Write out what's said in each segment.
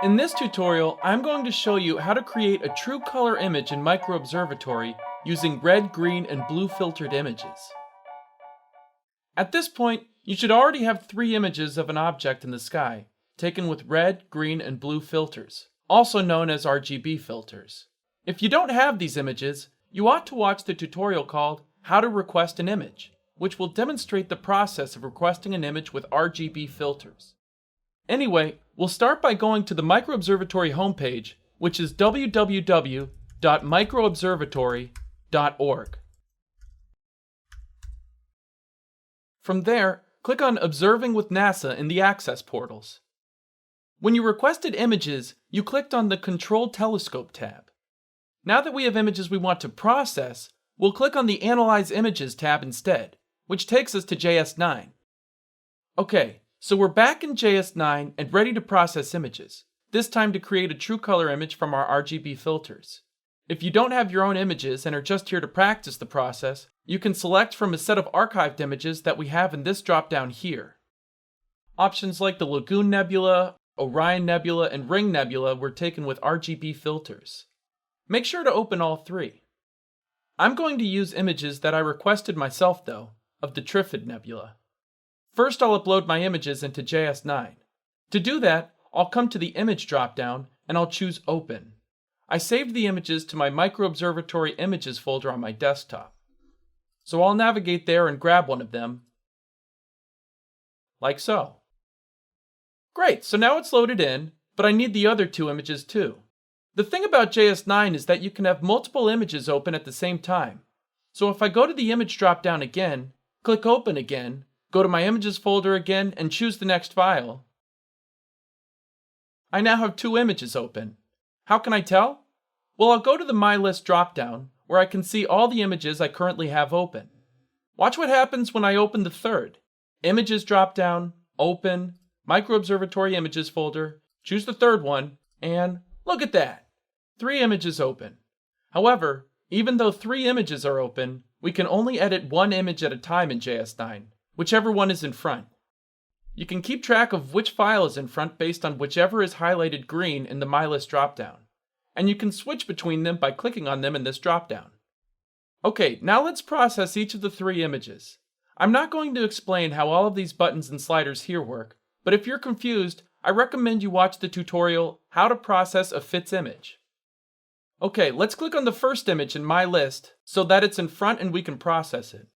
In this tutorial, I'm going to show you how to create a true color image in MicroObservatory using red, green, and blue filtered images. At this point, you should already have 3 images of an object in the sky, taken with red, green, and blue filters, also known as RGB filters. If you don't have these images, you ought to watch the tutorial called How to Request an Image, which will demonstrate the process of requesting an image with RGB filters. Anyway, we'll start by going to the MicroObservatory homepage, which is www.microobservatory.org. From there, click on Observing with NASA in the Access portals. When you requested images, you clicked on the Control Telescope tab. Now that we have images we want to process, we'll click on the Analyze Images tab instead, which takes us to JS9. Okay, so we're back in JS9 and ready to process images, this time to create a true color image from our RGB filters. If you don't have your own images and are just here to practice the process, you can select from a set of archived images that we have in this drop-down here. Options like the Lagoon Nebula, Orion Nebula, and Ring Nebula were taken with RGB filters. Make sure to open all 3. I'm going to use images that I requested myself though, of the Trifid Nebula. First, I'll upload my images into JS9. To do that, I'll come to the Image drop-down and I'll choose Open. I saved the images to my MicroObservatory Images folder on my desktop. So I'll navigate there and grab one of them, like so. Great, so now it's loaded in, but I need the other 2 images too. The thing about JS9 is that you can have multiple images open at the same time. So if I go to the Image drop-down again, click Open again, go to my Images folder again, and choose the next file, I now have 2 images open. How can I tell? Well, I'll go to the My List drop-down, where I can see all the images I currently have open. Watch what happens when I open the 3rd. Images drop-down, Open, MicroObservatory Images folder, choose the 3rd one, and look at that! 3 images open. However, even though 3 images are open, we can only edit 1 image at a time in JS9, whichever one is in front. You can keep track of which file is in front based on whichever is highlighted green in the My List dropdown, and you can switch between them by clicking on them in this dropdown. Okay, now let's process each of the 3 images. I'm not going to explain how all of these buttons and sliders here work, but if you're confused, I recommend you watch the tutorial How to Process a Fits Image. Okay, let's click on the first image in My List so that it's in front and we can process it.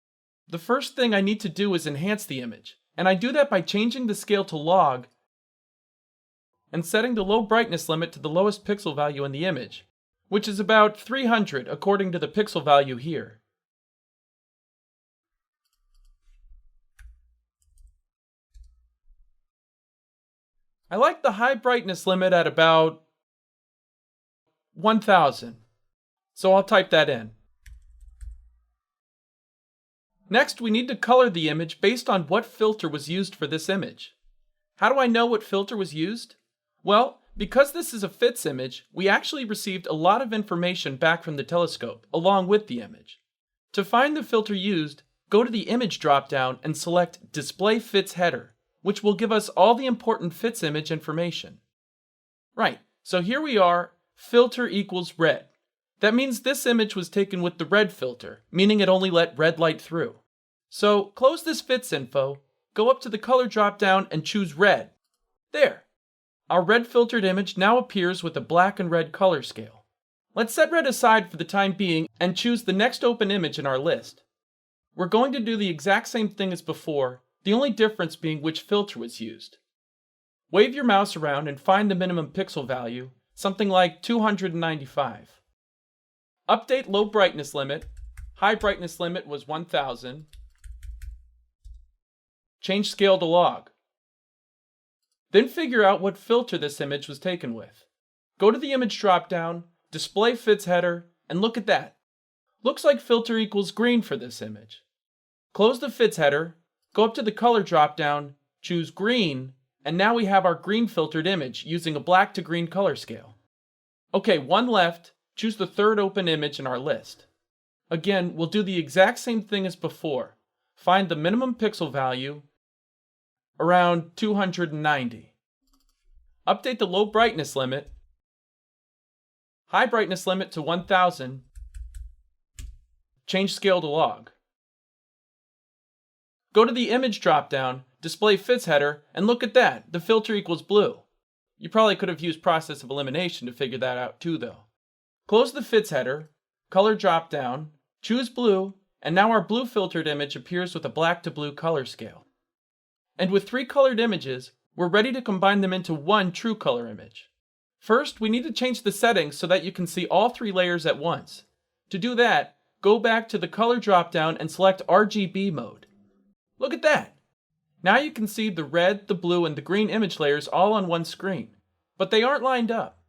The first thing I need to do is enhance the image, and I do that by changing the scale to log and setting the low brightness limit to the lowest pixel value in the image, which is about 300 according to the pixel value here. I like the high brightness limit at about 1000, so I'll type that in. Next, we need to color the image based on what filter was used for this image. How do I know what filter was used? Well, because this is a fits image, we actually received a lot of information back from the telescope, along with the image. To find the filter used, go to the Image dropdown and select Display Fits Header, which will give us all the important fits image information. Right, so here we are, filter equals red. That means this image was taken with the red filter, meaning it only let red light through. So close this fits info, go up to the color dropdown and choose red. There! Our red filtered image now appears with a black and red color scale. Let's set red aside for the time being and choose the next open image in our list. We're going to do the exact same thing as before, the only difference being which filter was used. Wave your mouse around and find the minimum pixel value, something like 295. Update low brightness limit, high brightness limit was 1000. Change scale to log. Then figure out what filter this image was taken with. Go to the Image dropdown, Display Fits Header, and look at that. Looks like filter equals green for this image. Close the Fits Header, go up to the Color dropdown, choose Green, and now we have our green filtered image using a black to green color scale. Okay, one left, choose the 3rd open image in our list. Again, we'll do the exact same thing as before. Find the minimum pixel value, around 290. update the low brightness limit, high brightness limit to 1000, change scale to log. Go to the image dropdown, display fits header, and look at that, the filter equals blue. You probably could have used process of elimination to figure that out too though. Close the fits header, color dropdown, choose blue, and now our blue filtered image appears with a black to blue color scale. And with 3 colored images, we're ready to combine them into one true color image. First, we need to change the settings so that you can see all 3 layers at once. To do that, go back to the color dropdown and select RGB mode. Look at that! Now you can see the red, the blue, and the green image layers all on one screen. But they aren't lined up.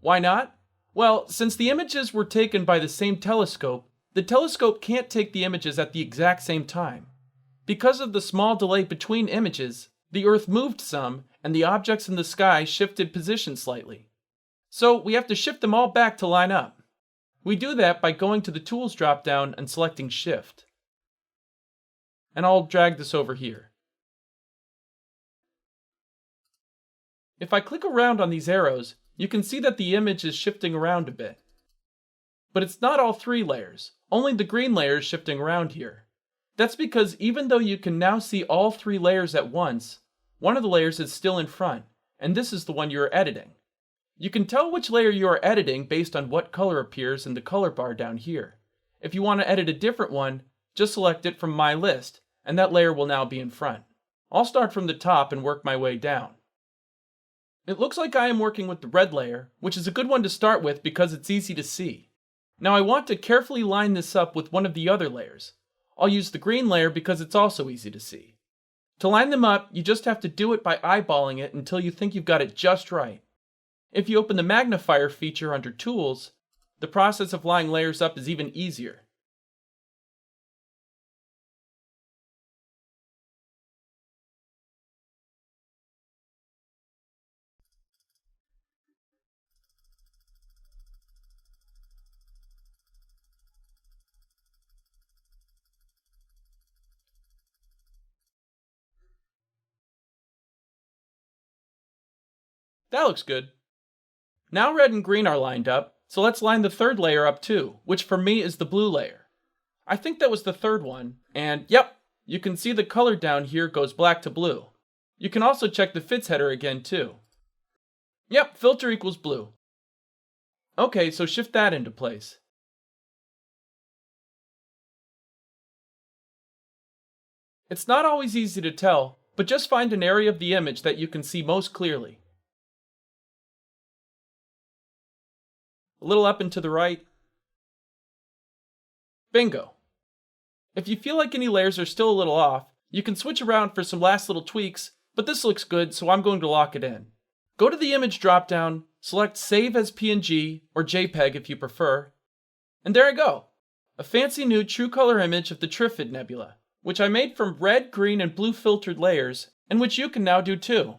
Why not? Well, since the images were taken by the same telescope, the telescope can't take the images at the exact same time. Because of the small delay between images, the Earth moved some, and the objects in the sky shifted position slightly. So we have to shift them all back to line up. We do that by going to the Tools dropdown and selecting Shift. And I'll drag this over here. If I click around on these arrows, you can see that the image is shifting around a bit. But it's not all 3 layers, only the green layer is shifting around here. That's because even though you can now see all 3 layers at once, one of the layers is still in front, and this is the one you are editing. You can tell which layer you are editing based on what color appears in the color bar down here. If you want to edit a different one, just select it from My List, and that layer will now be in front. I'll start from the top and work my way down. It looks like I am working with the red layer, which is a good one to start with because it's easy to see. Now I want to carefully line this up with one of the other layers. I'll use the green layer because it's also easy to see. To line them up, you just have to do it by eyeballing it until you think you've got it just right. If you open the magnifier feature under Tools, the process of lining layers up is even easier. That looks good. Now red and green are lined up, so let's line the third layer up too, which for me is the blue layer. I think that was the third one, and yep, you can see the color down here goes black to blue. You can also check the fits header again too. Yep, filter equals blue. Okay, so shift that into place. It's not always easy to tell, but just find an area of the image that you can see most clearly. A little up and to the right. Bingo. If you feel like any layers are still a little off, you can switch around for some last little tweaks, but this looks good, so I'm going to lock it in. Go to the image dropdown, select Save as PNG or JPEG if you prefer, and there I go. A fancy new true color image of the Trifid Nebula, which I made from red, green, and blue filtered layers, and which you can now do too.